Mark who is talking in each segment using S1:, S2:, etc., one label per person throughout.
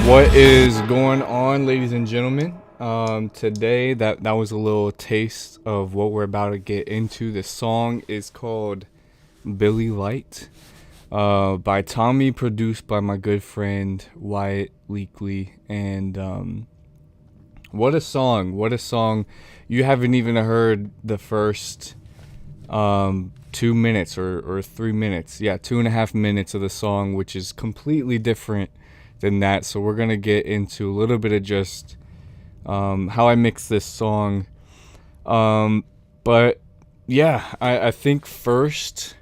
S1: What is going on, ladies and gentlemen? Today, that was a little taste of what we're about to get into. The song is called Billie Light by Tommy, produced by my good friend Wyatt Leakley. And what a song! What a song! You haven't even heard the first 2 minutes or 3 minutes. Yeah, 2.5 minutes of the song, which is completely different than that. So we're gonna get into a little bit of just how I mix this song. But yeah, I think first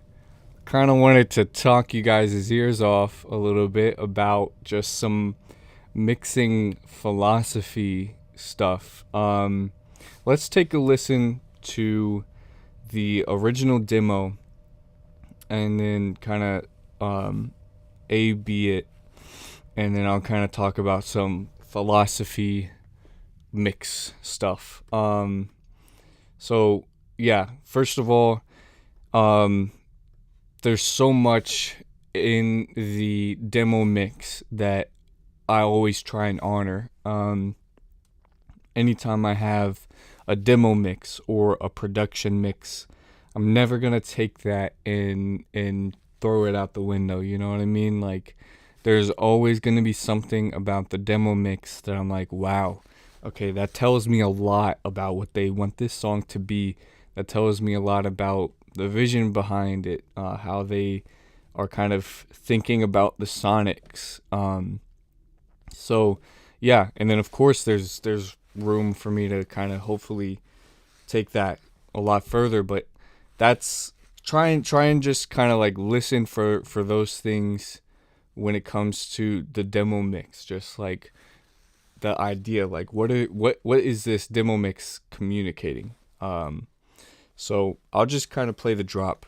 S1: kind of wanted to talk you guys' ears off a little bit about just some mixing philosophy stuff. Let's take a listen to the original demo and then kind of A B it, and then I'll kind of talk about some philosophy mix stuff. So yeah, first of all, there's so much in the demo mix that I always try and honor. Anytime I have a demo mix or a production mix, I'm never gonna take that and throw it out the window. You know what I mean? Like, there's always gonna be something about the demo mix that I'm like, wow, okay, that tells me a lot about what they want this song to be. That tells me a lot about the vision behind it, how they are kind of thinking about the sonics. So yeah, and then of course there's room for me to kind of hopefully take that a lot further, but that's try and just kind of like listen for those things when it comes to the demo mix. Just like the idea, like what is this demo mix communicating? So I'll just kind of play the drop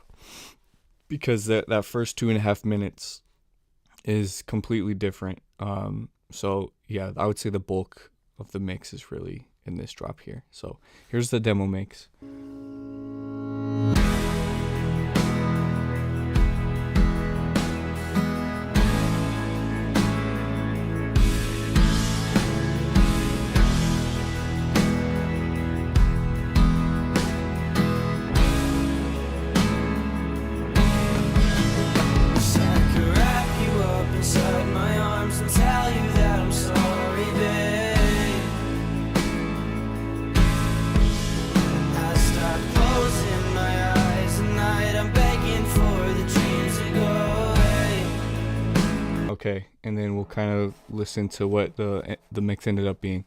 S1: because that first 2.5 minutes is completely different. So yeah, I would say the bulk of the mix is really in this drop here. So here's the demo mix. Okay, and then we'll kind of listen to what the mix ended up being.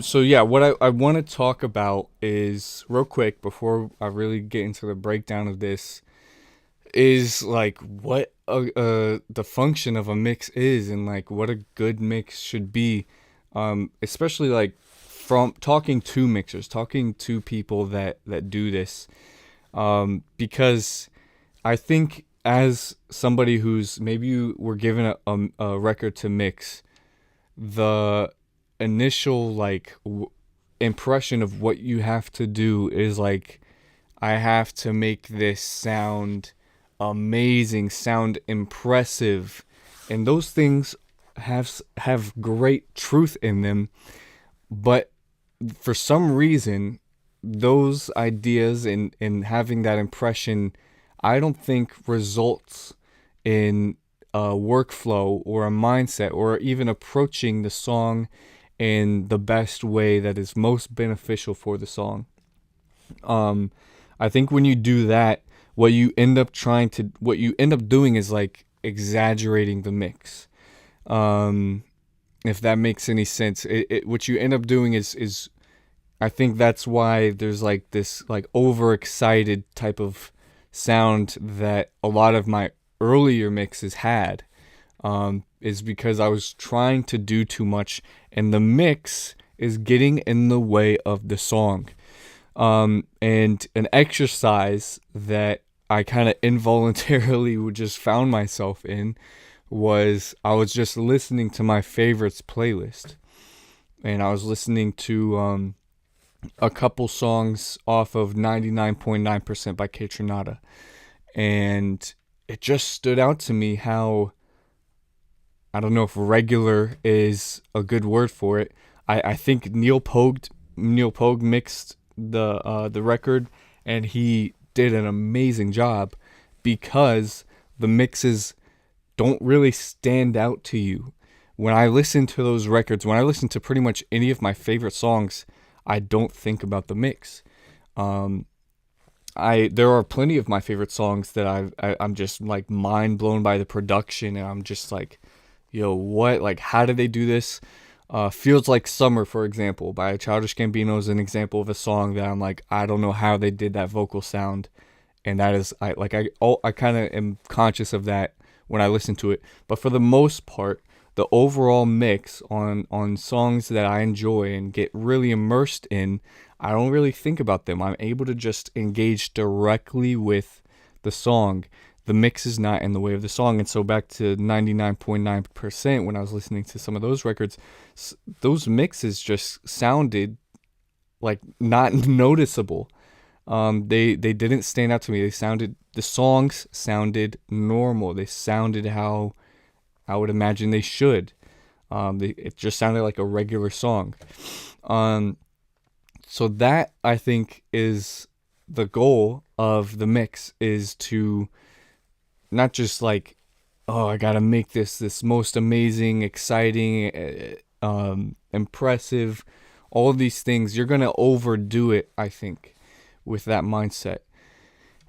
S1: So yeah, what I want to talk about is, real quick before I really get into the breakdown of this, is like what the function of a mix is, and like what a good mix should be, especially like from talking to mixers, talking to people that do this, because I think as somebody who's, maybe you were given a record to mix, the initial like impression of what you have to do is like, I have to make this sound amazing, sound impressive, and those things have great truth in them, but for some reason those ideas and having that impression, I don't think results in a workflow or a mindset or even approaching the song in the best way that is most beneficial for the song. I think when you do that, what you end up doing is like exaggerating the mix. if that makes any sense. What you end up doing is I think that's why there's like this like overexcited type of sound that a lot of my earlier mixes had, is because I was trying to do too much, and the mix is getting in the way of the song. And an exercise that I kind of involuntarily would just found myself in was I was just listening to my favorites playlist, and I was listening to a couple songs off of 99.9% by K Tronada, and it just stood out to me how, I don't know if regular is a good word for it. I think Neil Pogue mixed the record, and he did an amazing job because the mixes don't really stand out to you. When I listen to those records, when I listen to pretty much any of my favorite songs, I don't think about the mix. There are plenty of my favorite songs that I'm just like mind blown by the production, and I'm just like, yo, what? Like, how did they do this? Feels Like Summer, for example, by Childish Gambino is an example of a song that I'm like, I don't know how they did that vocal sound, and that is I kind of am conscious of that when I listen to it. But for the most part, the overall mix on songs that I enjoy and get really immersed in, I don't really think about them. I'm able to just engage directly with the song. The mix is not in the way of the song. And so back to 99.9%, when I was listening to some of those records, those mixes just sounded like not noticeable. They didn't stand out to me. The songs sounded normal. They sounded how I would imagine they should. It just sounded like a regular song. So that, I think, is the goal of the mix, is to not just like, oh, I gotta make this most amazing, exciting, impressive, all these things. You're gonna overdo it, I think, with that mindset.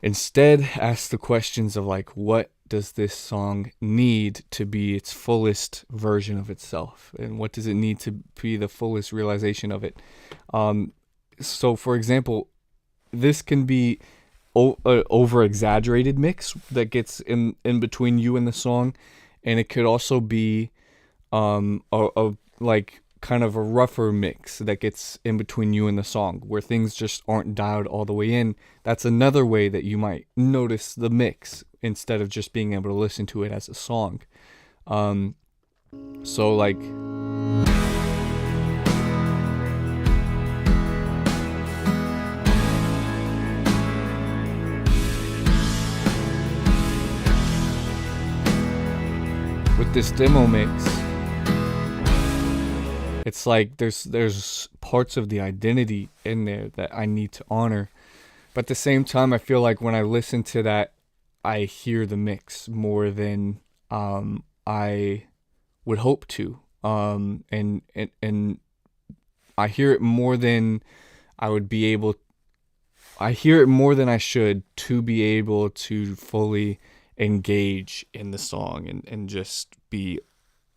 S1: Instead, ask the questions of like, what does this song need to be its fullest version of itself, and what does it need to be the fullest realization of it? So, for example, this can be over exaggerated mix that gets in between you and the song, and it could also be a like kind of a rougher mix that gets in between you and the song, where things just aren't dialed all the way in. That's another way that you might notice the mix instead of just being able to listen to it as a song. So like, with this demo mix, it's like there's parts of the identity in there that I need to honor. But at the same time, I feel like when I listen to that, I hear the mix more than I would hope to. And I hear it more than I would be able. I hear it more than I should to be able to fully engage in the song and just be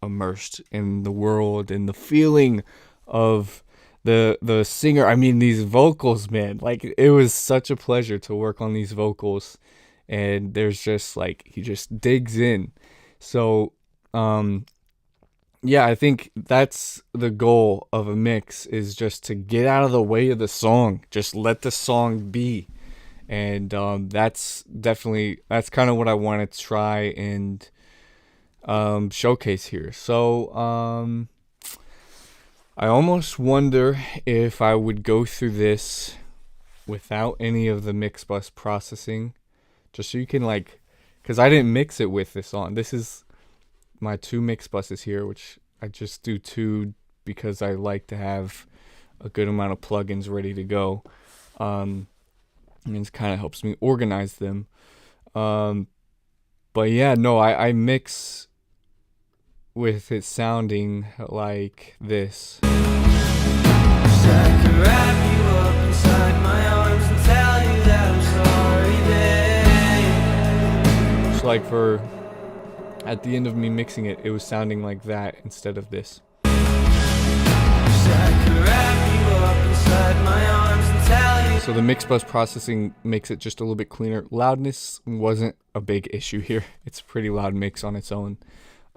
S1: immersed in the world and the feeling of the singer. I mean, these vocals, man, like, it was such a pleasure to work on these vocals, and there's just like, he just digs in. So yeah, I think that's the goal of a mix, is just to get out of the way of the song, just let the song be. And that's kind of what I want to try and showcase here. So I almost wonder if I would go through this without any of the mix bus processing, just so you can like, because I didn't mix it with this on. This is my 2 mix buses here, which I just do 2 because I like to have a good amount of plugins ready to go. And it kind of helps me organize them. But yeah, no, I mix with it sounding like this. So like, for at the end of me mixing it, it was sounding like that instead of this. So the mix bus processing makes it just a little bit cleaner. Loudness wasn't a big issue here. It's a pretty loud mix on its own.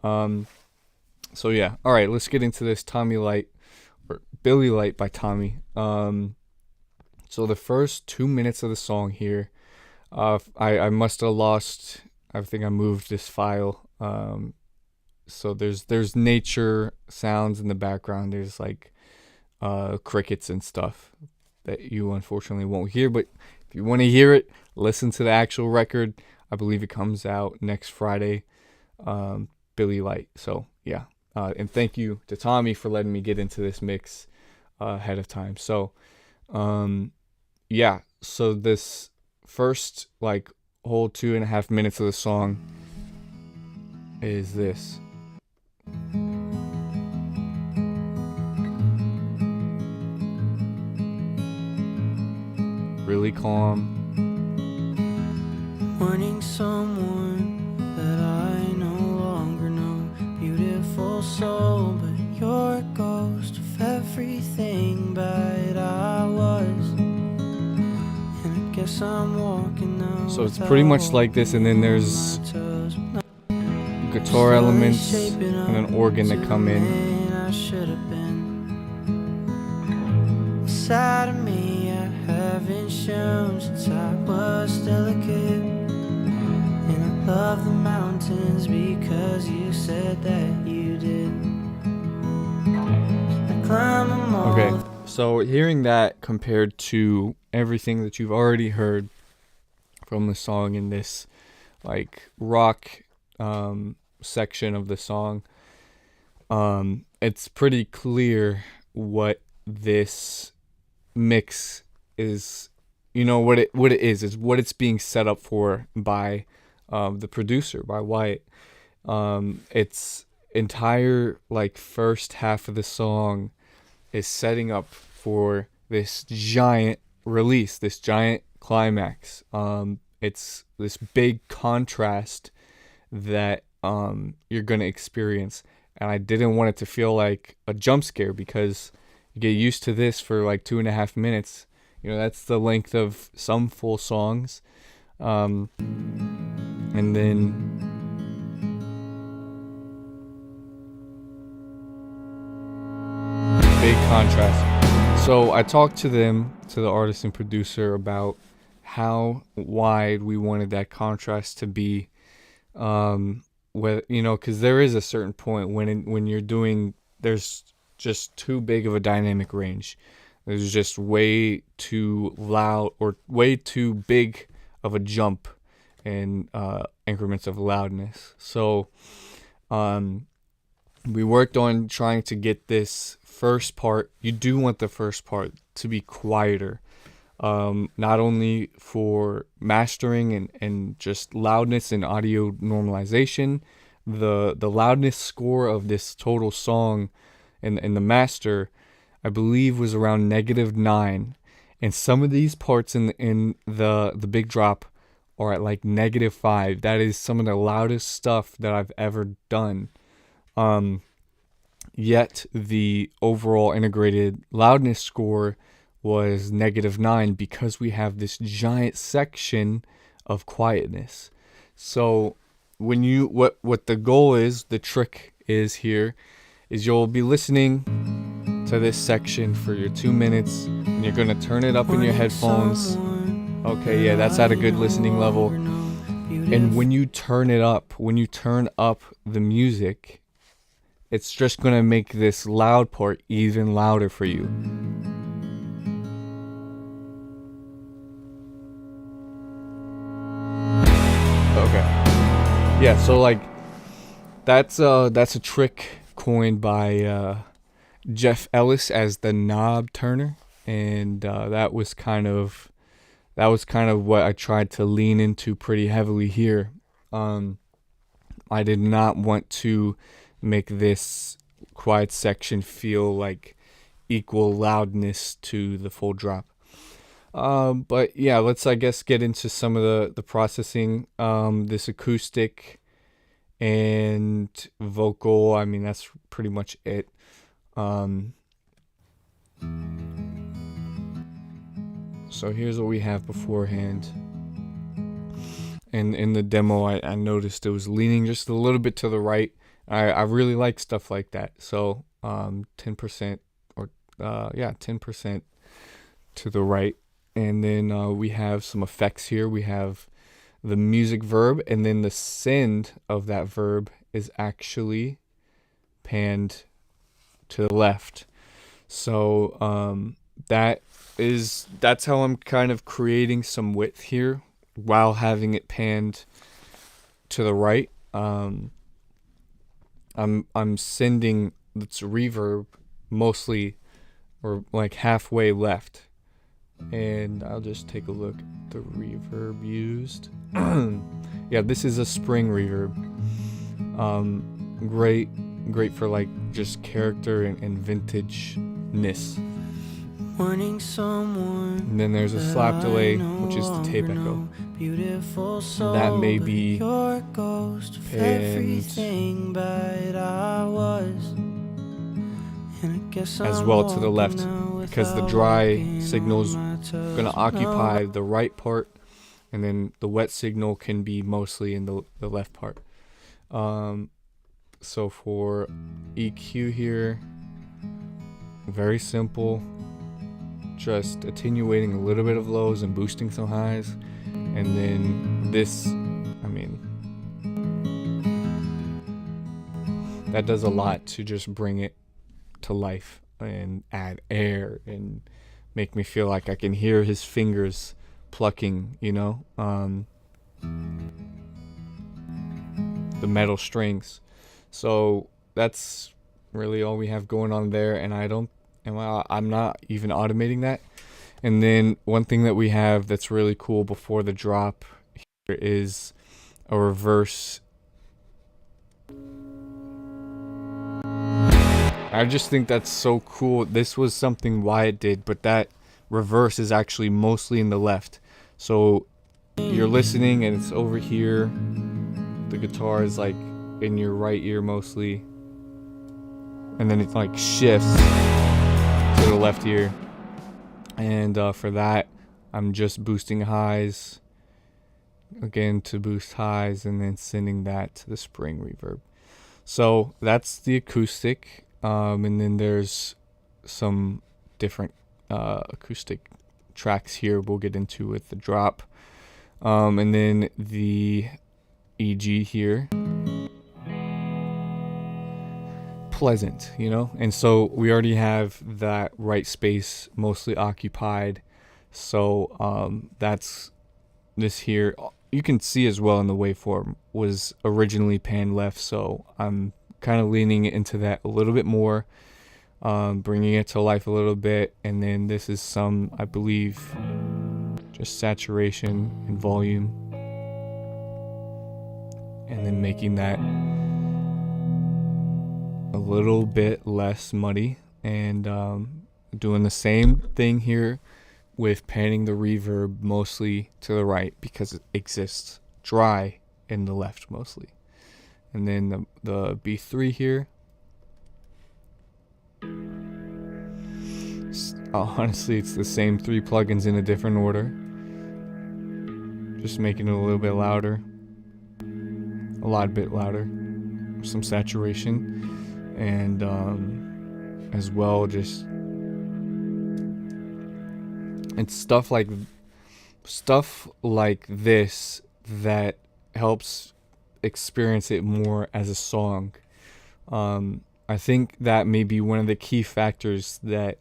S1: So yeah, all right, let's get into this Tommy Light or Billie Light by Tommy. So the first 2 minutes of the song here, I must have lost. I think I moved this file. So there's nature sounds in the background. There's like crickets and stuff that you unfortunately won't hear. But if you want to hear it, listen to the actual record. I believe it comes out next Friday. Billie Light. So yeah. And thank you to Tommy for letting me get into this mix ahead of time. So, yeah. So this first like whole 2.5 minutes of the song is this. Really calm.
S2: Wanting someone that I no longer know. Beautiful soul, but you're a ghost of everything bad I was. And I guess I'm walking now.
S1: So it's pretty much like this, and then there's guitar elements and an organ that come in.
S2: I should have been. Inside of me, I haven't shown since I was still a kid. And I love the mountains because you said that you did. I climb them all.
S1: Okay, so hearing that compared to everything that you've already heard from the song in this like rock section of the song, it's pretty clear what this mix is, what it is what it's being set up for by the producer, by Wyatt. Its entire like first half of the song is setting up for this giant release, this giant climax. It's this big contrast that you're gonna experience, and I didn't want it to feel like a jump scare because you get used to this for like 2.5 minutes. That's the length of some full songs. And then big contrast. So I talked to the artist and producer, about how wide we wanted that contrast to be. Because there is a certain point when you're doing, there's just too big of a dynamic range. There's just way too loud or way too big of a jump in increments of loudness. So we worked on trying to get this first part. You do want the first part to be quieter, not only for mastering and just loudness and audio normalization. The loudness score of this total song in the master, I believe, was around -9, and some of these parts in the big drop are at like -5. That is some of the loudest stuff that I've ever done. Yet the overall integrated loudness score was -9 because we have this giant section of quietness. So when what the goal is, the trick is here, is you'll be listening to this section for your 2 minutes, and you're gonna turn it up in your headphones. Okay, yeah, that's at a good listening level. And when you turn up the music, it's just gonna make this loud part even louder for you. Okay. Yeah, so like that's a trick coined by Jeff Ellis as the knob turner, and that was kind of what I tried to lean into pretty heavily here. I did not want to make this quiet section feel like equal loudness to the full drop. But yeah, let's, I guess, get into some of the processing. This acoustic and vocal, I mean, that's pretty much it. So here's what we have beforehand. And in the demo, I noticed it was leaning just a little bit to the right. I really like stuff like that. So 10% or 10% to the right. And then we have some effects here. We have the music verb, and then the send of that verb is actually panned to the left. So that's how I'm kind of creating some width here while having it panned to the right. I'm sending its reverb mostly or like halfway left. And I'll just take a look at the reverb used. Yeah, this is a spring reverb. Great for like just character and vintageness.
S2: Wanting someone
S1: And then there's a slap delay, which is the tape echo.
S2: Beautiful soul,
S1: that may be
S2: your ghost of
S1: panned
S2: everything but I was. And I guess
S1: as
S2: I'm
S1: well to the left,
S2: walking
S1: because the
S2: without
S1: dry
S2: walking
S1: signal's
S2: on my toes.
S1: going to occupy
S2: No.
S1: the right part, and then the wet signal can be mostly in the left part. So for EQ here, very simple, just attenuating a little bit of lows and boosting some highs. And then this, I mean, that does a lot to just bring it to life and add air and make me feel like I can hear his fingers plucking, the metal strings. So that's really all we have going on there, and I'm not even automating that. And then one thing that we have that's really cool before the drop here is a reverse. I just think that's so cool. This was something Wyatt did, but that reverse is actually mostly in the left. So you're listening and it's over here. The guitar is like in your right ear mostly. And then it like shifts to the left ear. And for that, I'm just boosting highs. Again, to boost highs, and then sending that to the spring reverb. So that's the acoustic. And then there's some different acoustic tracks here we'll get into with the drop. And then the EG here. Pleasant, and so we already have that right space mostly occupied. So that's this here. You can see as well in the waveform was originally panned left, so I'm kind of leaning into that a little bit more, bringing it to life a little bit. And then this is some, I believe, just saturation and volume, and then making that a little bit less muddy, and doing the same thing here with panning the reverb mostly to the right because it exists dry in the left mostly. And then the B3 here, honestly it's the same 3 plugins in a different order, just making it a little bit louder, a lot bit louder, some saturation. And as well, just it's stuff like this that helps experience it more as a song. I think that may be one of the key factors that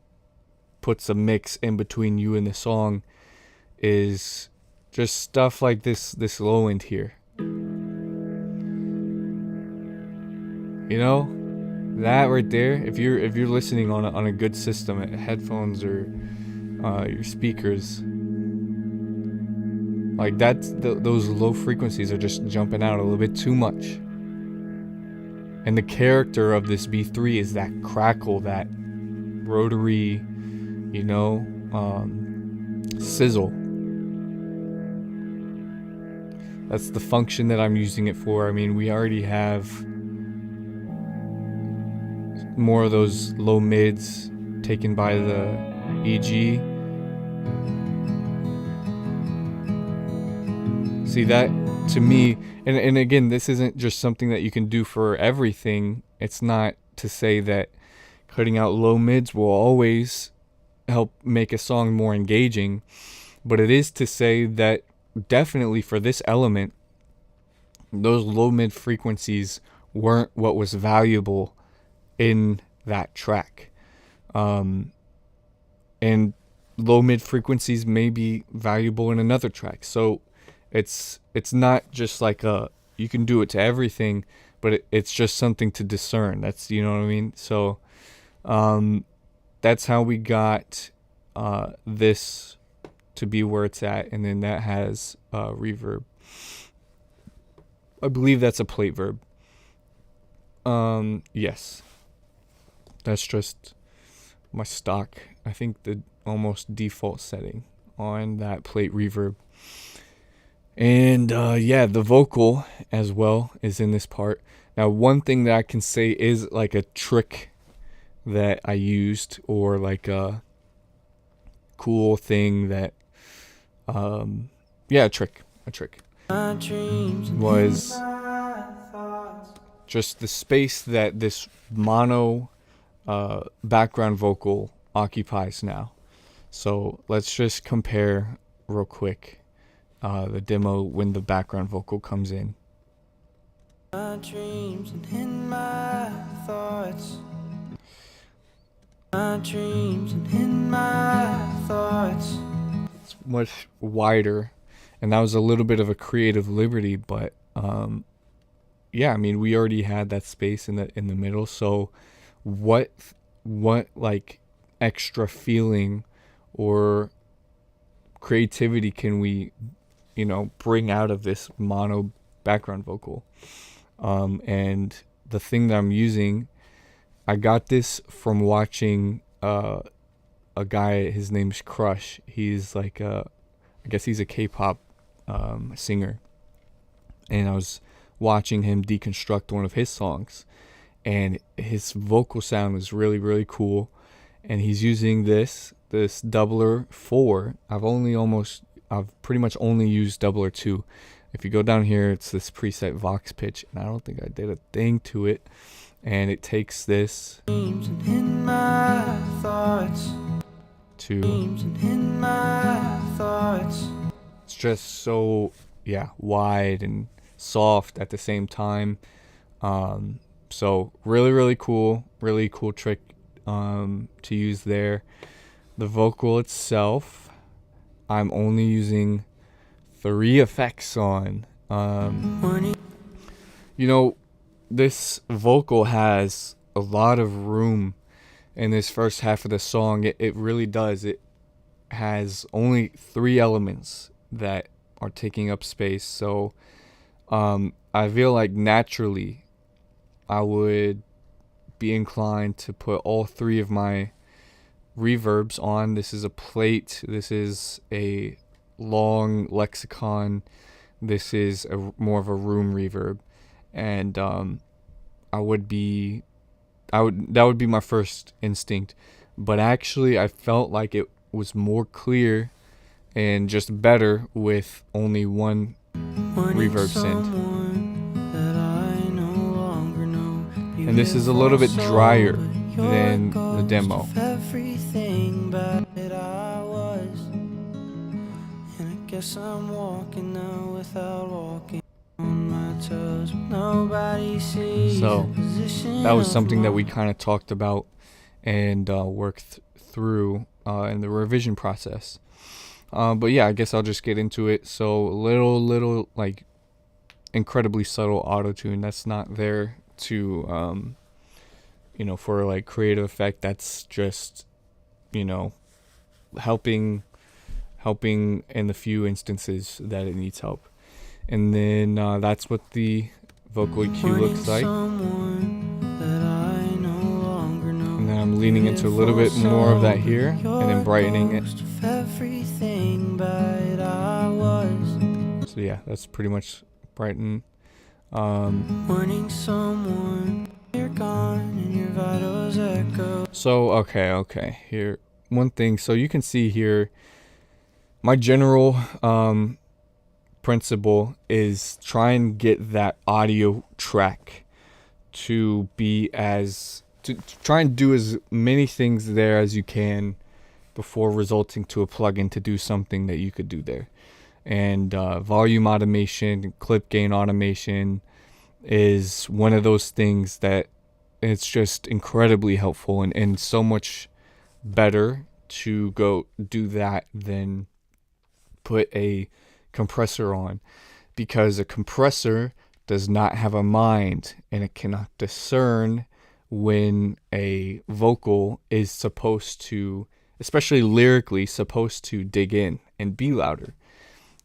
S1: puts a mix in between you and the song, is just stuff like this low end here. That right there, if you're listening on a good system, headphones or your speakers, like those low frequencies are just jumping out a little bit too much. And the character of this B3 is that crackle, that rotary, sizzle. That's the function that I'm using it for. I mean, we already have more of those low mids taken by the EG, See, that to me, and again, this isn't just something that you can do for everything. It's not to say that cutting out low mids will always help make a song more engaging, but it is to say that definitely for this element, those low mid frequencies weren't what was valuable in that track. And low mid frequencies may be valuable in another track. So it's not just like you can do it to everything, but it's just something to discern. That's, you know what I mean? So that's how we got this to be where it's at, and then that has reverb. I believe that's a plate verb. Yes. That's just my stock, I think the almost default setting on that plate reverb. And yeah, the vocal as well is in this part. Now, one thing that I can say is like a trick that I used, or like a cool thing that a trick was just the space that this mono background vocal occupies now. So let's just compare real quick the demo when the background vocal comes in.
S2: My dreams and in my thoughts. My dreams and in my thoughts.
S1: It's much wider, and that was a little bit of a creative liberty, but yeah, I mean, we already had that space in the middle, so what like extra feeling or creativity can we, bring out of this mono background vocal? And the thing that I'm using, I got this from watching a guy, his name's Crush. He's like I guess he's a K-pop singer, and I was watching him deconstruct one of his songs, and his vocal sound was really, really cool. And he's using this doubler 4. I've pretty much only used doubler 2. If you go down here, it's this preset Vox pitch, and I don't think I did a thing to it. And it takes this to it's just so wide and soft at the same time. So really cool trick to use there. The vocal itself, I'm only using 3 effects on. This vocal has a lot of room in this first half of the song. It really does. It has only 3 elements that are taking up space. So I feel like naturally I would be inclined to put all 3 of my reverbs on. This is a plate. This is a long lexicon. This is more of a room reverb. And that would be my first instinct. But actually I felt like it was more clear and just better with only one reverb synth. And this is a little bit drier than the demo.
S2: Everything but I was. And I guess I'm walking now without walking on my toes. Nobody sees.
S1: So that was something that we kind of talked about and worked through in the revision process. But yeah, I guess I'll just get into it. So little like incredibly subtle auto-tune that's not there to for like creative effect. That's just helping in the few instances that it needs help. And then that's what the vocal EQ looks like. And then I'm leaning into a little bit more of that here and then brightening it. So yeah, that's pretty much brighten. So okay, here one thing. So you can see here my general principle is try and get that audio track to be to try and do as many things there as you can before resulting to a plugin to do something that you could do there. And volume automation, clip gain automation is one of those things that it's just incredibly helpful, and so much better to go do that than put a compressor on, because a compressor does not have a mind and it cannot discern when a vocal is supposed to, especially lyrically, supposed to dig in and be louder.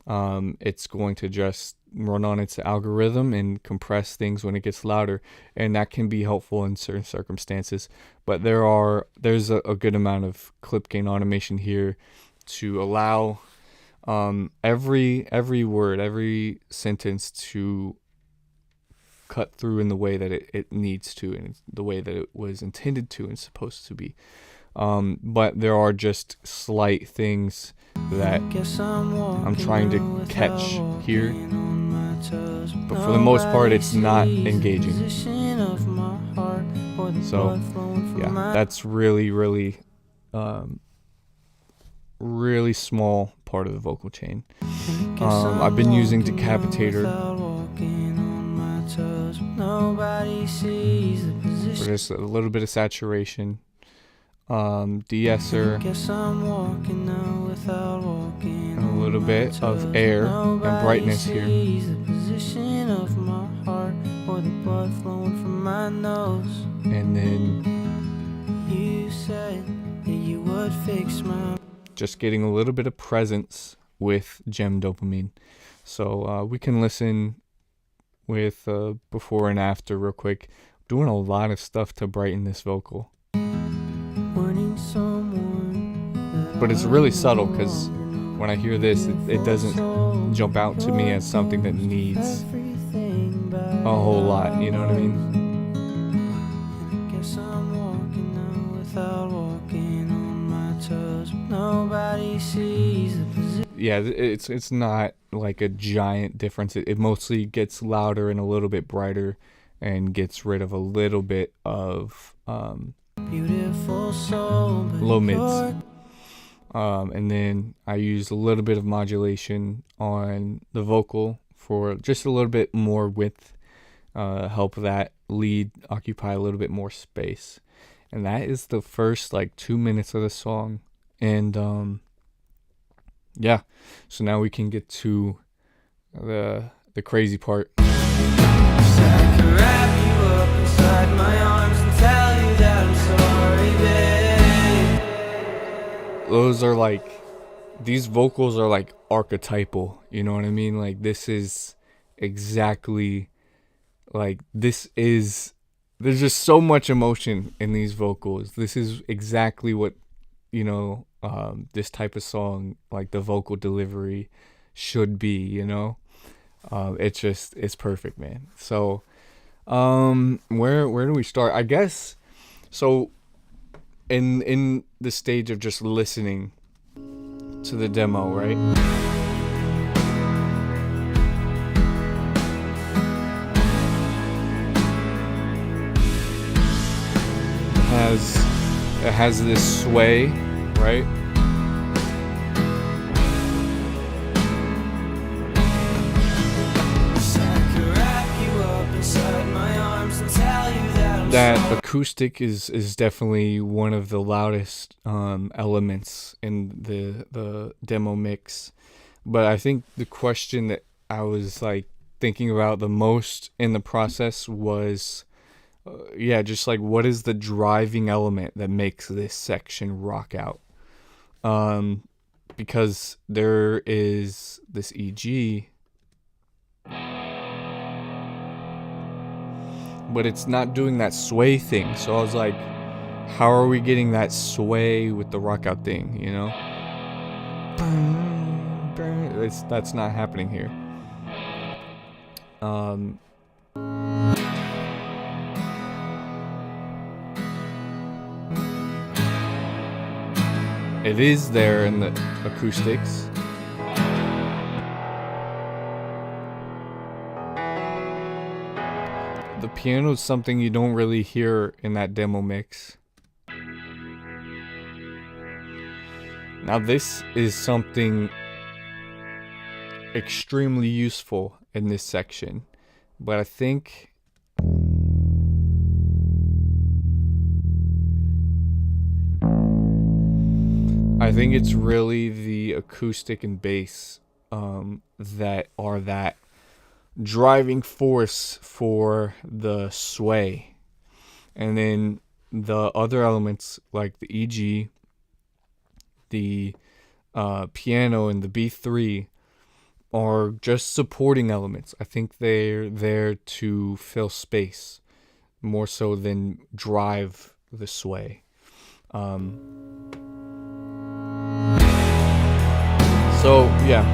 S1: It's going to just run on its algorithm and compress things when it gets louder, and that can be helpful in certain circumstances. But there's a good amount of clip gain automation here to allow every word, every sentence to cut through in the way that it needs to, and the way that it was intended to and supposed to be. But there are just slight things that I'm trying to catch here, but for the most part it's not engaging. So yeah, that's really really small part of the vocal chain. I've been using Decapitator for just a little bit of saturation, de-esser, and a little bit of air and brightness here. And then just getting a little bit of presence with gem dopamine. So we can listen with before and after real quick. Doing a lot of stuff to brighten this vocal. But it's really subtle, because when I hear this, it doesn't jump out to me as something that needs a whole lot, you know what I mean? Yeah, it's not like a giant difference. It mostly gets louder and a little bit brighter, and gets rid of a little bit of low mids. And then I use a little bit of modulation on the vocal for just a little bit more width, help that lead occupy a little bit more space. And that is the first 2 minutes of the song. And yeah, so now we can get to the crazy part. Those are these vocals are archetypal, you know what I mean? This is exactly there's just so much emotion in these vocals. This is exactly what, this type of song, the vocal delivery should be, it's perfect, man. So where do we start? I guess so in the stage of just listening to the demo, right? It has this sway, right? That acoustic is definitely one of the loudest elements in the demo mix. But I think the question that I was thinking about the most in the process was just what is the driving element that makes this section rock out? Because there is this EG, but it's not doing that sway thing. So I was like, how are we getting that sway with the rock out thing, That's not happening here. It is there in the acoustics. The piano is something you don't really hear in that demo mix. Now this is something extremely useful in this section, but I think it's really the acoustic and bass that are that driving force for the sway. And then the other elements like the EG, the piano, and the B3 are just supporting elements. I think they're there to fill space more so than drive the sway. So yeah,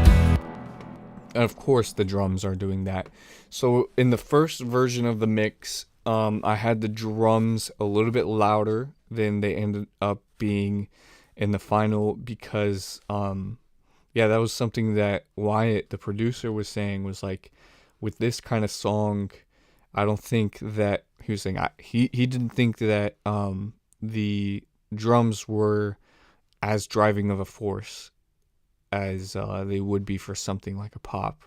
S1: and of course the drums are doing that. So in the first version of the mix, I had the drums a little bit louder than they ended up being in the final because yeah, that was something that Wyatt, the producer, was saying, was like, with this kind of song, I don't think that he was saying he didn't think that the drums were as driving of a force as they would be for something like a pop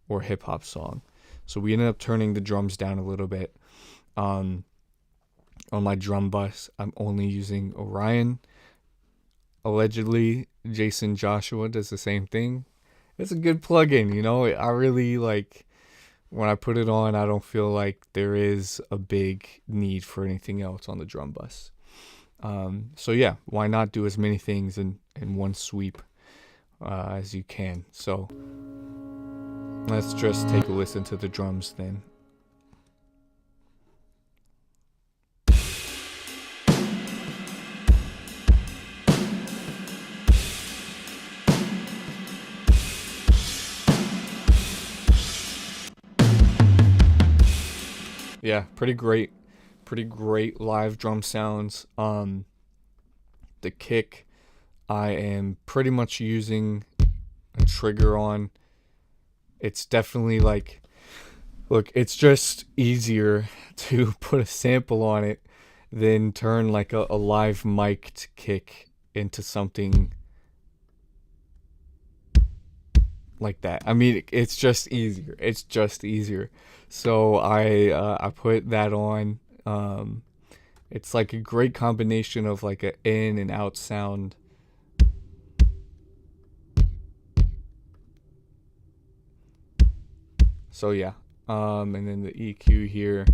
S1: or hip hop song. So we ended up turning the drums down a little bit. On my drum bus, I'm only using Orion. Allegedly, Jason Joshua does the same thing. It's a good plugin, you know. I really like when I put it on. I don't feel like there is a big need for anything else on the drum bus. So yeah, why not do as many things in one sweep as you can? So let's just take a listen to the drums then. Yeah, pretty great live drum sounds. The kick, I am pretty much using a trigger on. It's definitely like, look, it's just easier to put a sample on it than turn like a live mic'd kick into something like that. I mean, it's just easier. It's just easier. So I put that on. It's like a great combination of like an in and out sound. So yeah. And then the EQ here.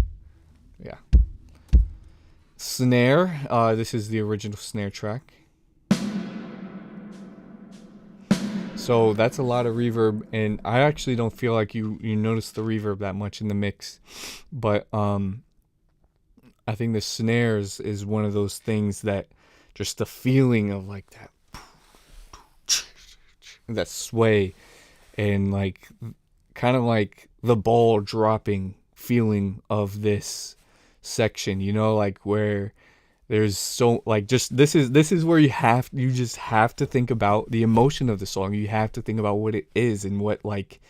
S1: Yeah. Snare. This is the original snare track. So that's a lot of reverb, and I actually don't feel like you notice the reverb that much in the mix. But I think the snares is one of those things that just the feeling of like that sway and like kind of like the ball dropping feeling of this section, you know, like where there's so like just this is where you just have to think about the emotion of the song. You have to think about what it is and what like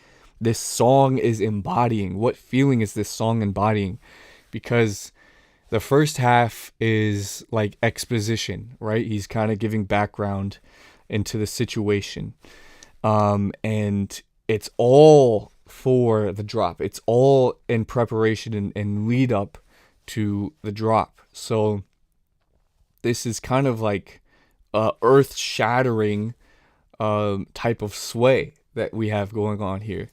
S1: this song is embodying. What feeling is this song embodying? Because the first half is like exposition, right? He's kind of giving background into the situation. And it's all for the drop. It's all in preparation and lead up to the drop. So this is kind of like earth-shattering type of sway that we have going on here.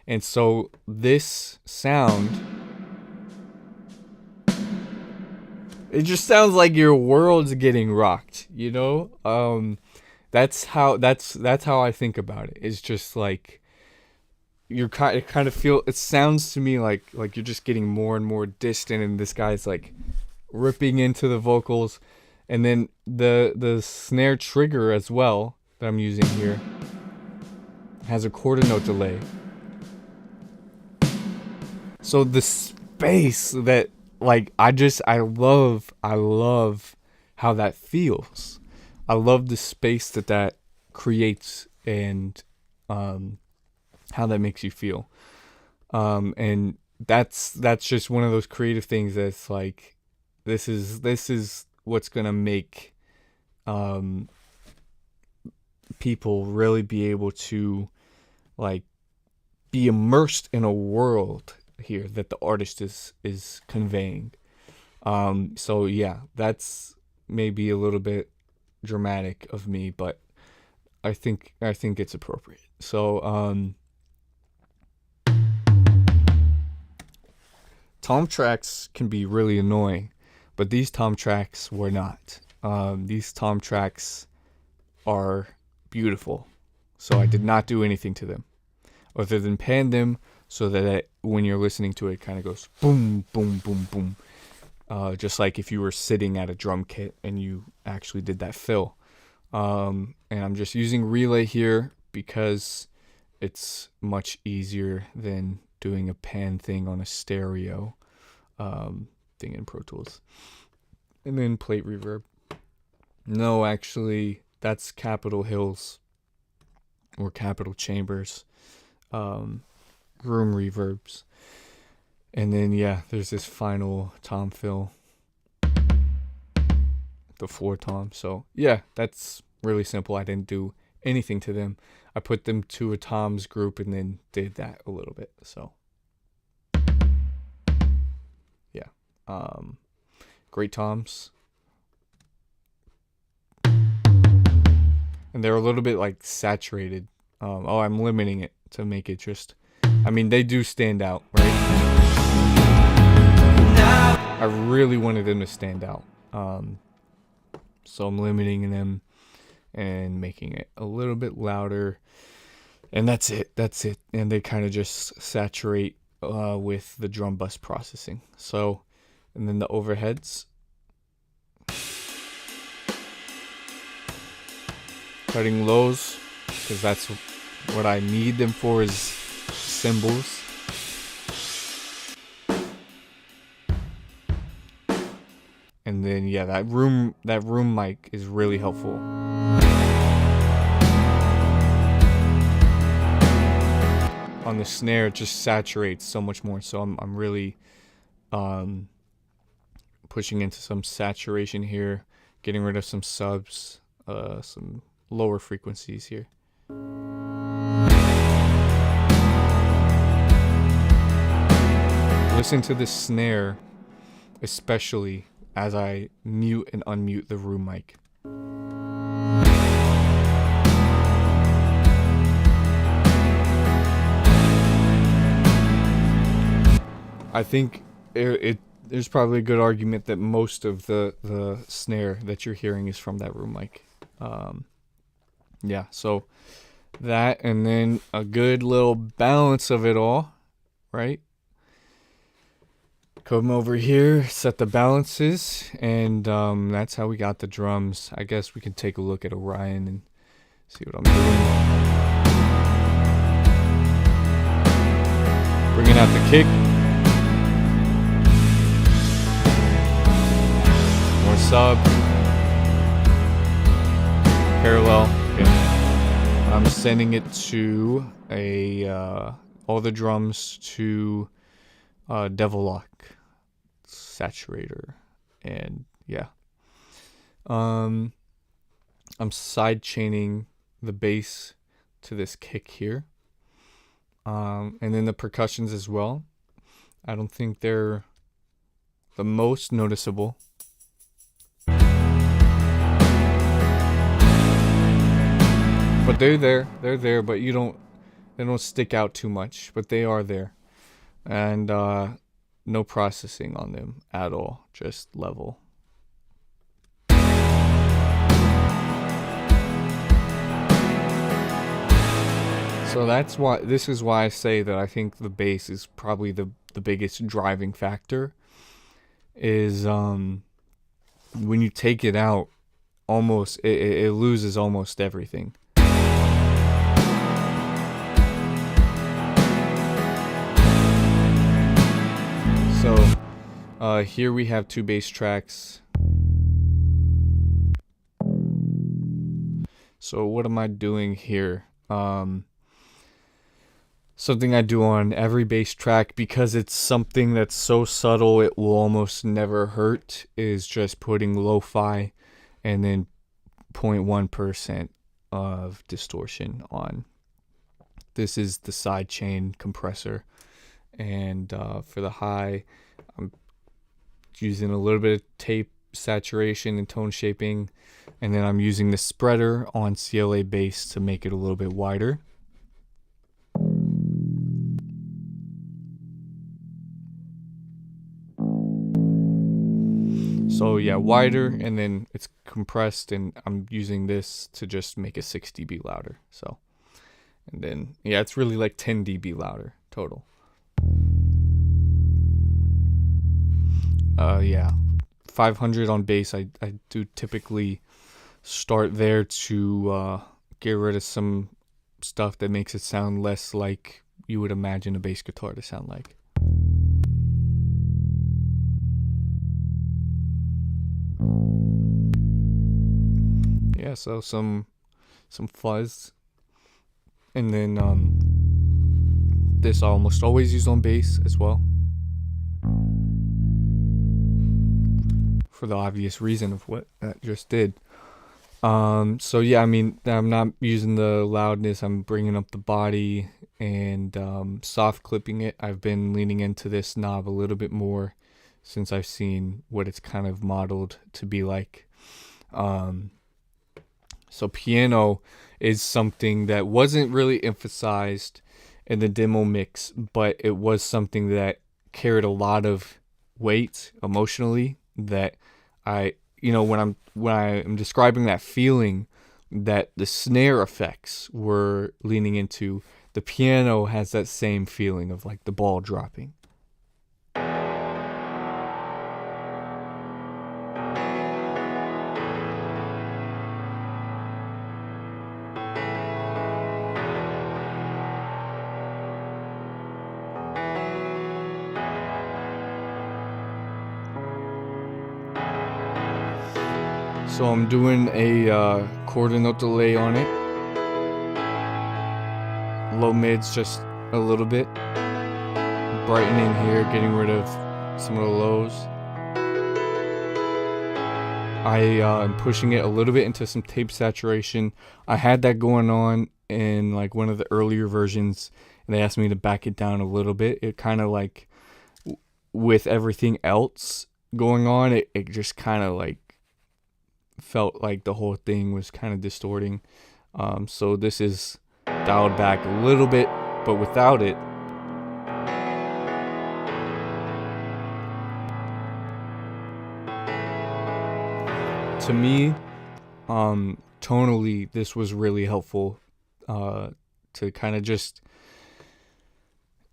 S1: And so this sound, it just sounds like your world's getting rocked, you know? That's how I think about it. It's just like it kind of feel, it sounds to me like you're just getting more and more distant, and this guy's like ripping into the vocals. And then the snare trigger as well that I'm using here has a quarter note delay. So the space that like I love how that feels. I love the space that creates and how that makes you feel. And that's just one of those creative things that's like, this is what's gonna make um people really be able to like be immersed in a world here that the artist is conveying. So yeah, that's maybe a little bit dramatic of me, but I think it's appropriate. So tom tracks can be really annoying, but these tom tracks were not. These tom tracks are beautiful, so I did not do anything to them other than pan them so that when you're listening to it, it kind of goes boom, boom, boom, boom. Just like if you were sitting at a drum kit and you actually did that fill. And I'm just using relay here because it's much easier than doing a pan thing on a stereo thing in Pro Tools. And then plate reverb. No, actually, that's Capitol Hills or Capitol Chambers room reverbs. And then, yeah, there's this final tom fill, the floor tom. So, yeah, that's really simple. I didn't do anything to them. I put them to a toms group and then did that a little bit. So, yeah. Great toms. And they're a little bit like saturated. I'm limiting it to make it just, I mean, they do stand out, right? I really wanted them to stand out. So I'm limiting them and making it a little bit louder. And that's it. And they kind of just saturate with the drum bus processing. So, and then the overheads. Cutting lows, because that's what I need them for, is cymbals. And then yeah, that room mic is really helpful. On the snare, it just saturates so much more. So I'm really pushing into some saturation here, getting rid of some subs, some lower frequencies here. Listen to the snare, especially as I mute and unmute the room mic. I think there's probably a good argument that most of the snare that you're hearing is from that room mic. Yeah, so that, and then a good little balance of it all, right? Come over here, set the balances, and that's how we got the drums. I guess we can take a look at Orion and see what I'm doing. Bringing out the kick. More sub. Parallel. Okay. I'm sending it to all the drums to Devil Lock Saturator, and yeah. I'm side chaining the bass to this kick here, and then the percussions as well. I don't think they're the most noticeable. But they're there, but they don't stick out too much, but they are there. And no processing on them at all, just level. So this is why I say that I think the bass is probably the biggest driving factor, is when you take it out, almost it loses almost everything. So here we have two bass tracks. So what am I doing here? Something I do on every bass track because it's something that's so subtle it will almost never hurt is just putting lo-fi and then 0.1% of distortion on. This is the sidechain compressor, and for the high, I'm using a little bit of tape saturation and tone shaping, and then I'm using the spreader on CLA bass to make it a little bit wider. So yeah, wider, and then it's compressed, and I'm using this to just make it 6 dB louder. So, and then yeah, it's really like 10 dB louder total. Yeah, 500 on bass. I do typically start there to get rid of some stuff that makes it sound less like you would imagine a bass guitar to sound like. Yeah, so some fuzz, and then this I almost always use on bass as well, for the obvious reason of what that just did. So yeah, I mean, I'm not using the loudness. I'm bringing up the body and soft clipping it. I've been leaning into this knob a little bit more since I've seen what it's kind of modeled to be like. So piano is something that wasn't really emphasized in the demo mix, but it was something that carried a lot of weight emotionally that when I am describing that feeling that the snare effects were leaning into, the piano has that same feeling of like the ball dropping. So I'm doing a quarter note delay on it. Low mids just a little bit. Brightening here, getting rid of some of the lows. I am pushing it a little bit into some tape saturation. I had that going on in like one of the earlier versions, and they asked me to back it down a little bit. It kind of like, with everything else going on, it just kind of like felt like the whole thing was kind of distorting. So this is dialed back a little bit, but without it. To me, tonally, this was really helpful to kind of just.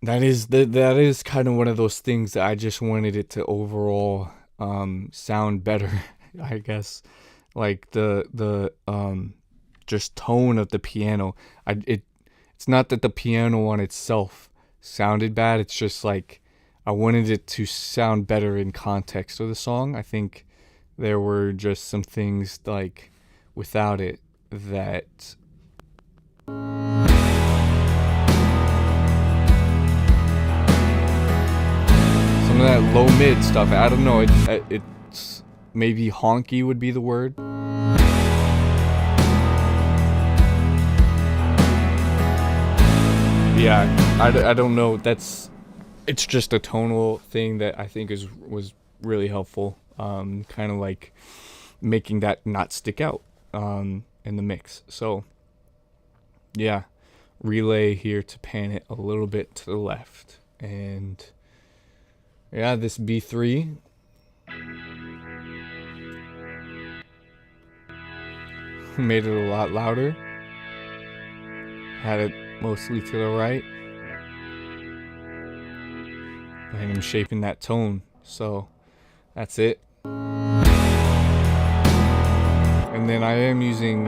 S1: That is kind of one of those things that I just wanted it to overall sound better, I guess. Like the just tone of the piano. It's not that the piano on itself sounded bad. It's just like I wanted it to sound better in context of the song. I think there were just some things like without it that some of that low mid stuff. I don't know. It's maybe honky would be the word. Yeah, I don't know. It's just a tonal thing that I think was really helpful. Kind of like making that not stick out in the mix. So yeah, relay here to pan it a little bit to the left, and yeah, this B3. Made it a lot louder. Had it mostly to the right. And I'm shaping that tone. So that's it. And then I am using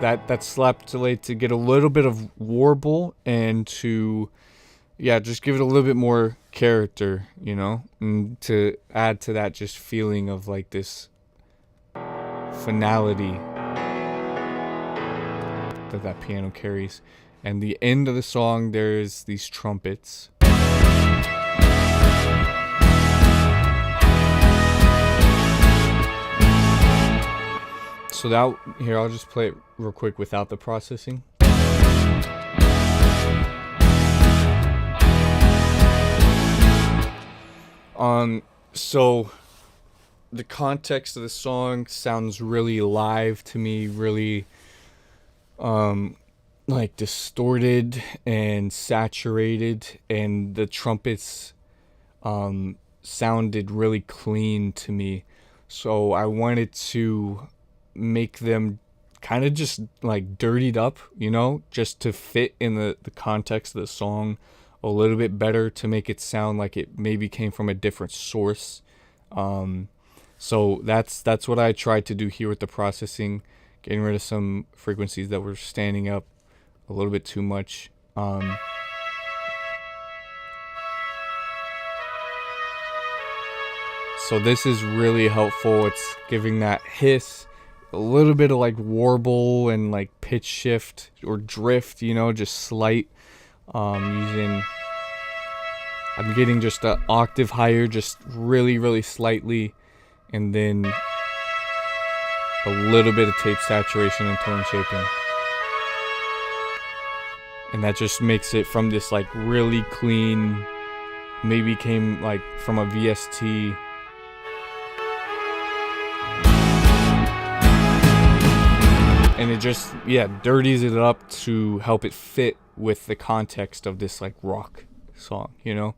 S1: that slap delay to get a little bit of warble and to just give it a little bit more character, and to add to that just feeling of like this finality that piano carries. And the end of the song, there's these trumpets. So that, here, I'll just play it real quick without the processing. So the context of the song sounds really live to me, really like distorted and saturated, and the trumpets sounded really clean to me. So I wanted to make them kind of just like dirtied up, you know, just to fit in the context of the song a little bit better, to make it sound like it maybe came from a different source. So that's what I tried to do here with the processing, getting rid of some frequencies that were standing up a little bit too much. So this is really helpful. It's giving that hiss, a little bit of like warble and like pitch shift or drift, you know, just slight. I'm getting just an octave higher, just really slightly, and then a little bit of tape saturation and tone shaping. And that just makes it from this like really clean, maybe came like from a VST, and it just, yeah, dirties it up to help it fit with the context of this like rock song, you know.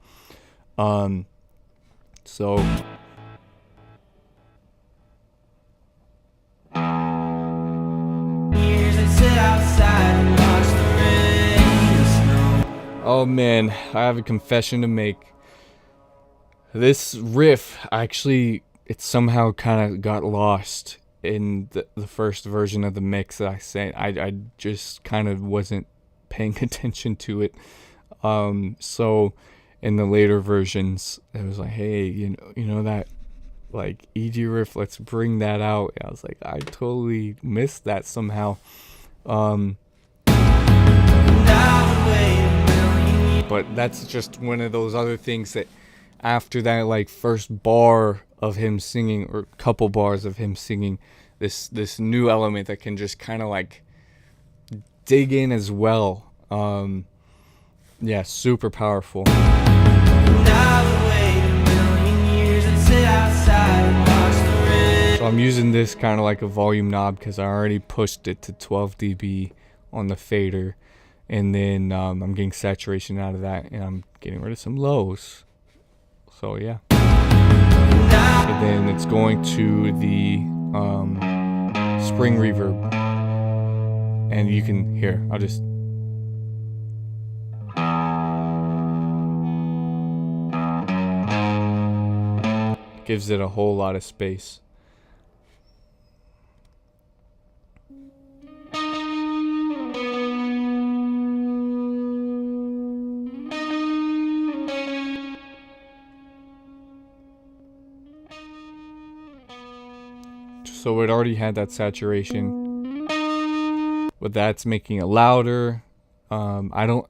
S1: So oh man, I have a confession to make. This riff, actually, it somehow kind of got lost in the first version of the mix that I sent. I just kind of wasn't paying attention to it. So in the later versions, it was like, hey, you know that like EG riff, let's bring that out. And I was like, I totally missed that somehow. But that's just one of those other things that after that like first bar of him singing, or couple bars of him singing, this new element that can just kind of like dig in as well. Yeah, super powerful. So I'm using this kind of like a volume knob because I already pushed it to 12 dB on the fader, and then I'm getting saturation out of that, and I'm getting rid of some lows. So yeah, and then it's going to the spring reverb, and you can hear, I'll just gives it a whole lot of space. So it already had that saturation, but that's making it louder. To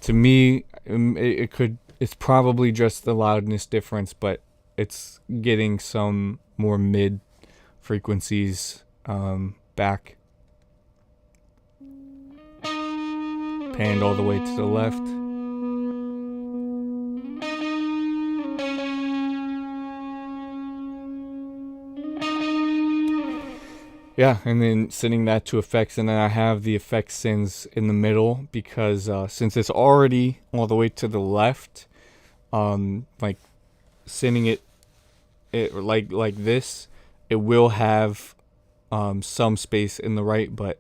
S1: me, it's probably just the loudness difference, but it's getting some more mid frequencies back, panned all the way to the left. Yeah, and then sending that to effects, and then I have the effects sends in the middle, because since it's already all the way to the left, like sending it like this, it will have some space in the right, but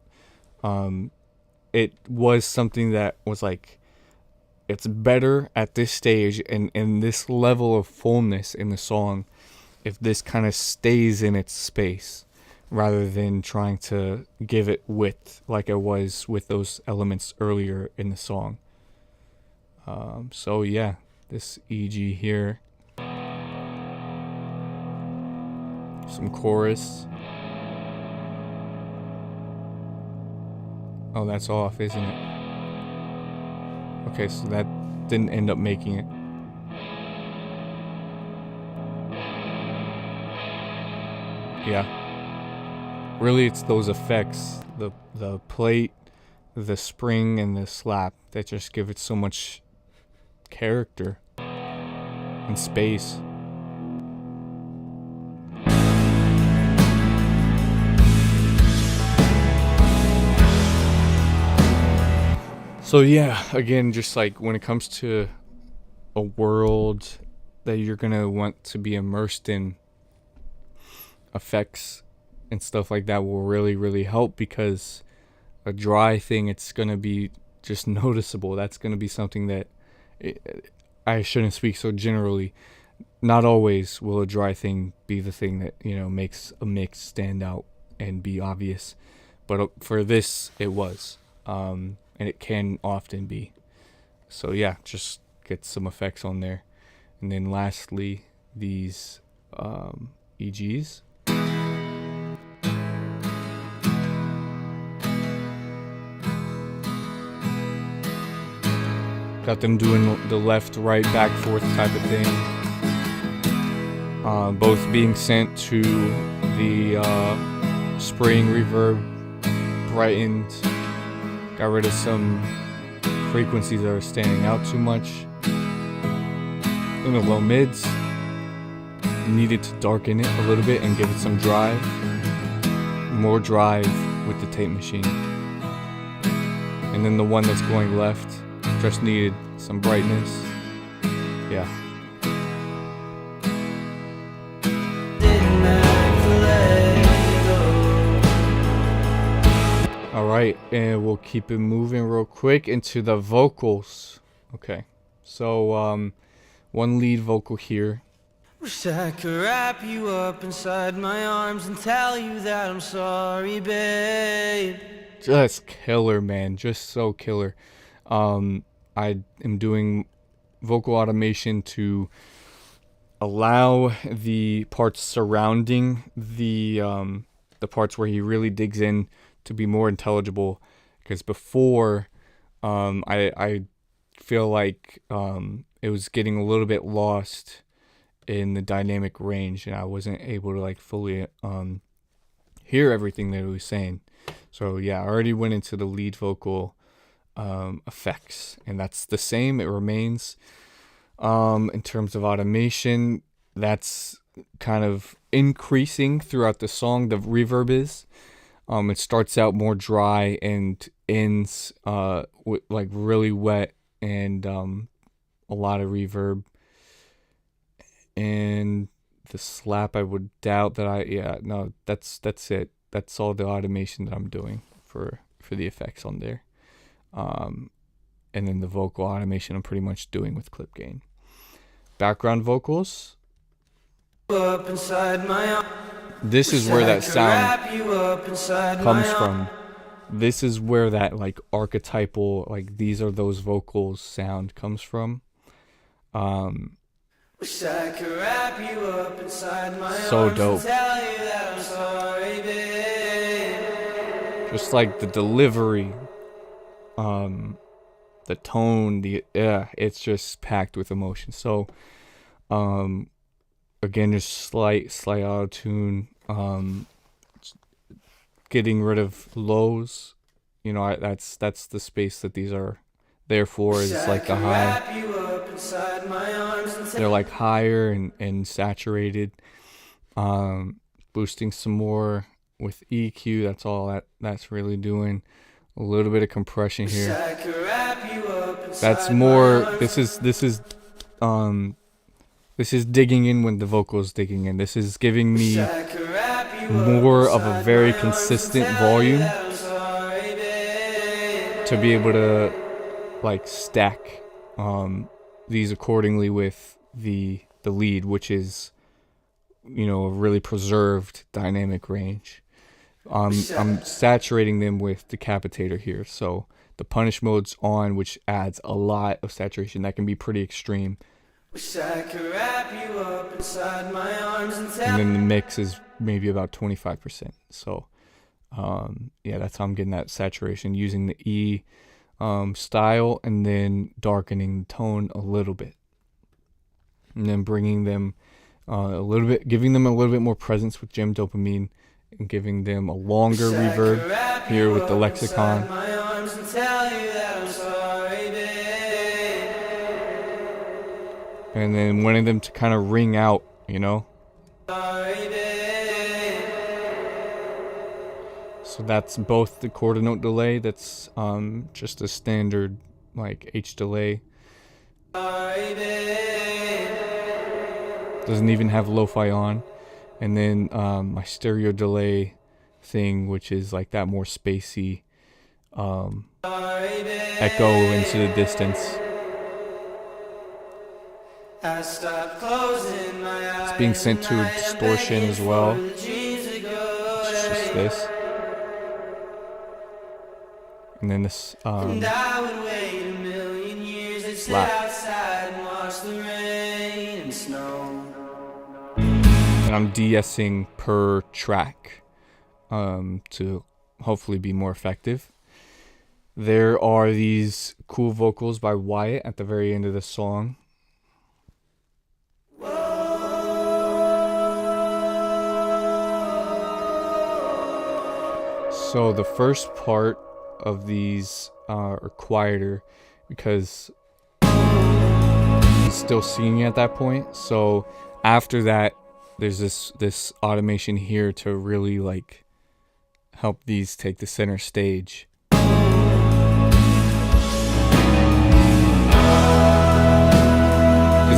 S1: it was something that was like, it's better at this stage and this level of fullness in the song if this kind of stays in its space, rather than trying to give it width like I was with those elements earlier in the song. So yeah, this EG here, some chorus, Oh, that's off, isn't it? Okay, so that didn't end up making it. Yeah. Really, it's those effects, the plate, the spring, and the slap that just give it so much character and space. So yeah, again, just like when it comes to a world that you're gonna want to be immersed in, effects and stuff like that will really, really help, because a dry thing, it's gonna be just noticeable. That's gonna be something that I shouldn't speak so generally. Not always will a dry thing be the thing that makes a mix stand out and be obvious, but for this it was, and it can often be. So yeah, just get some effects on there, and then lastly these EGs. Got them doing the left, right, back, forth type of thing. Both being sent to the spraying reverb, brightened, got rid of some frequencies that are standing out too much. In the low mids, needed to darken it a little bit and give it some drive. More drive with the tape machine. And then the one that's going left just needed some brightness. Yeah. Alright, and we'll keep it moving real quick into the vocals. Okay, so one lead vocal here.
S2: Wish I could wrap you up inside my arms and tell you that I'm sorry, babe.
S1: Just killer, man. Just so killer. I am doing vocal automation to allow the parts surrounding the parts where he really digs in to be more intelligible, because before I feel like it was getting a little bit lost in the dynamic range, and I wasn't able to like fully hear everything that he was saying. So yeah, I already went into the lead vocal effects, and that's the same. It remains. In terms of automation, that's kind of increasing throughout the song. The reverb is. It starts out more dry and ends with like really wet and a lot of reverb. And the slap, I would doubt that that's it. That's all the automation that I'm doing for the effects on there. And then the vocal automation I'm pretty much doing with clip gain. Background vocals. This is where that sound comes from. This is where that like archetypal, like these are those vocals sound comes from.
S2: Wish I could wrap you up inside my
S1: so
S2: arms
S1: dope.
S2: and tell you that I'm sorry, babe.
S1: Just like the delivery, the tone, it's just packed with emotion. So, again, just slight auto tune. Getting rid of lows. That's the space that these are there for. Is like the high. They're like higher and saturated. Boosting some more with EQ. That's all that's really doing. A little bit of compression here. That's more. This is digging in when the vocal is digging in. This is giving me more of a very consistent volume to be able to like stack these accordingly with the lead, which is a really preserved dynamic range. I'm saturating them with decapitator here, so the punish mode's on, which adds a lot of saturation. That can be pretty extreme. And then the mix is maybe about 25%. So Yeah, that's how I'm getting that saturation, using the E style, and then darkening the tone a little bit, and then bringing them a little bit, giving them a little bit more presence with gem dopamine, and giving them a longer reverb here with the lexicon. And then wanting them to kind of ring out, you know? So that's both the quarter note delay, that's just a standard like H delay. Doesn't even have lo-fi on. And then my stereo delay thing, which is like that more spacey echo into the distance. It's being sent to a distortion as well. It's just this. And then this slap. And I'm de-essing per track to hopefully be more effective. There are these cool vocals by Wyatt at the very end of the song. So the first part of these are quieter because he's still singing at that point. So after that, there's this automation here to really like help these take the center stage. Because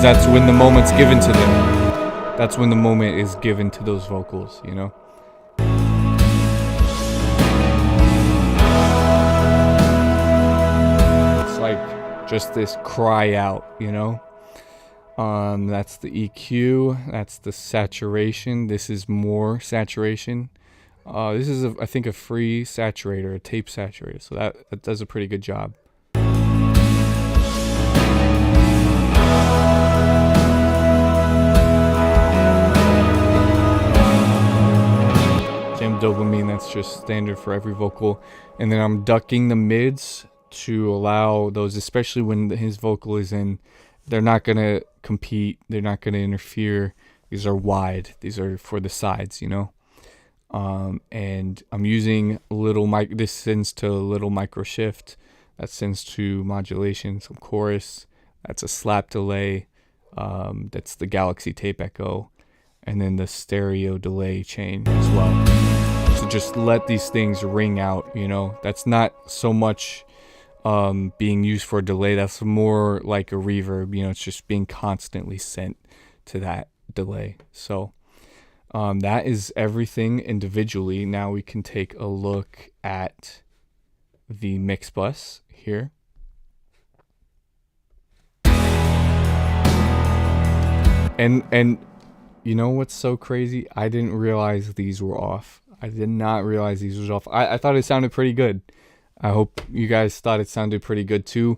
S1: that's when the moment's given to them. That's when the moment is given to those vocals, you know? It's like just this cry out, you know? That's the EQ, that's the saturation. This is more saturation. This is, I think, a free saturator, a tape saturator, so that does a pretty good job. Gem dopamine, that's just standard for every vocal. And then I'm ducking the mids to allow those, especially when his vocal is in, they're not going to compete, they're not going to interfere. These are wide, these are for the sides, you know? And I'm using this sends to a little micro shift, that sends to modulation, some chorus, that's a slap delay, that's the Galaxy tape echo, and then the stereo delay chain as well. So just let these things ring out, you know? That's not so much being used for a delay, that's more like a reverb, you know, it's just being constantly sent to that delay. So that is everything individually. Now we can take a look at the mix bus here. And you know what's so crazy? I didn't realize these were off. I did not realize these were off. I thought it sounded pretty good. I hope you guys thought it sounded pretty good too.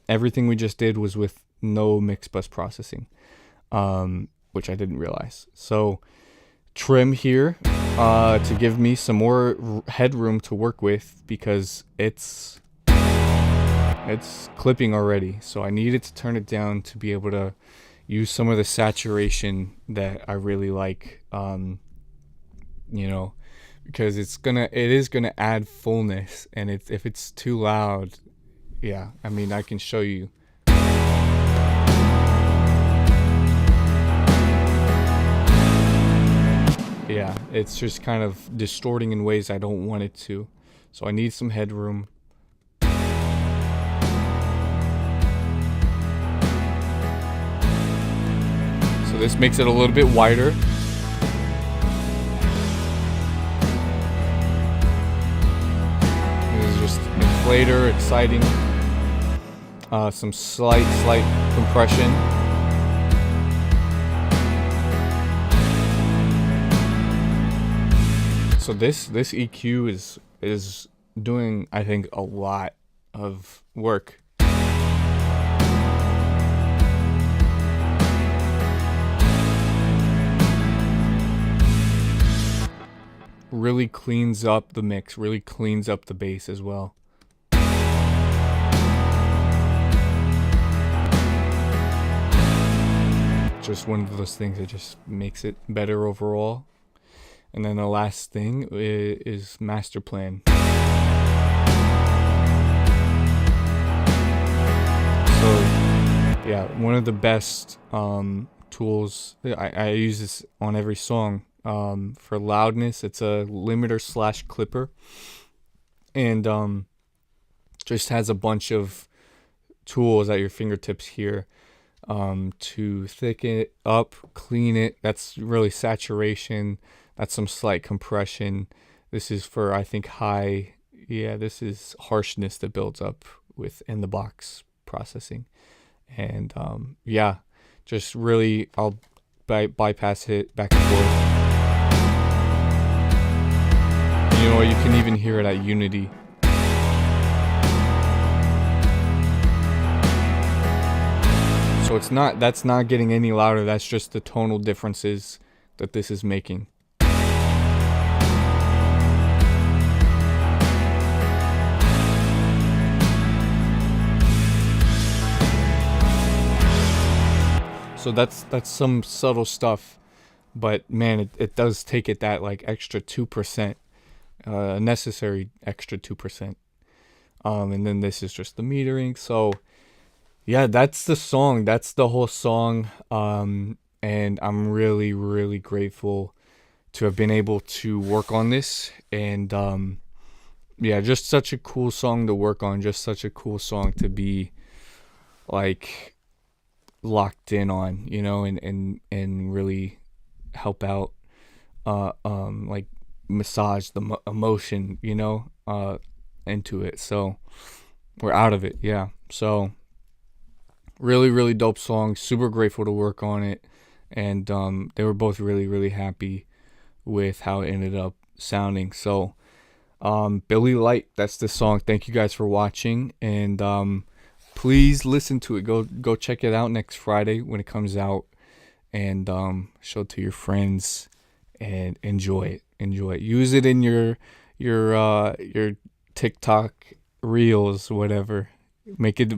S1: Everything we just did was with no mix bus processing, which I didn't realize. So trim here to give me some more headroom to work with, because it's clipping already. So I needed to turn it down to be able to use some of the saturation that I really like, you know, because it is gonna add fullness. And if it's too loud, yeah, I mean, I can show you. Yeah, it's just kind of distorting in ways I don't want it to. So I need some headroom. So this makes it a little bit wider. This is just inflator, exciting. Some slight compression. So this EQ is doing, I think, a lot of work. really cleans up the mix, really cleans up the bass as well. Just one of those things that just makes it better overall. And then the last thing is master plan. So yeah, one of the best tools. I use this on every song. For loudness, it's a limiter slash clipper, and just has a bunch of tools at your fingertips here, to thicken it up, clean it. That's really saturation. That's some slight compression. This is for, I think, high. Yeah, this is harshness that builds up with in the box processing, and yeah, just really I'll bypass it back and forth. You know what? You can even hear it at Unity. So that's not getting any louder. That's just the tonal differences that this is making. So that's some subtle stuff, but man, it does take it that like extra 2%, necessary extra 2%. And then this is just the metering. So yeah, that's the song. That's the whole song. And I'm really, really grateful to have been able to work on this. And yeah, just such a cool song to work on. Just such a cool song to be like locked in on, you know, and really help out, like massage the emotion, you know, into it. So we're out of it. Yeah. So really, really dope song. Super grateful to work on it. And they were both really, really happy with how it ended up sounding. So Billie Light, that's the song. Thank you guys for watching. And please listen to it. Go check it out next Friday when it comes out. And show it to your friends and enjoy it. Enjoy it. Use it in your TikTok reels, whatever. Make it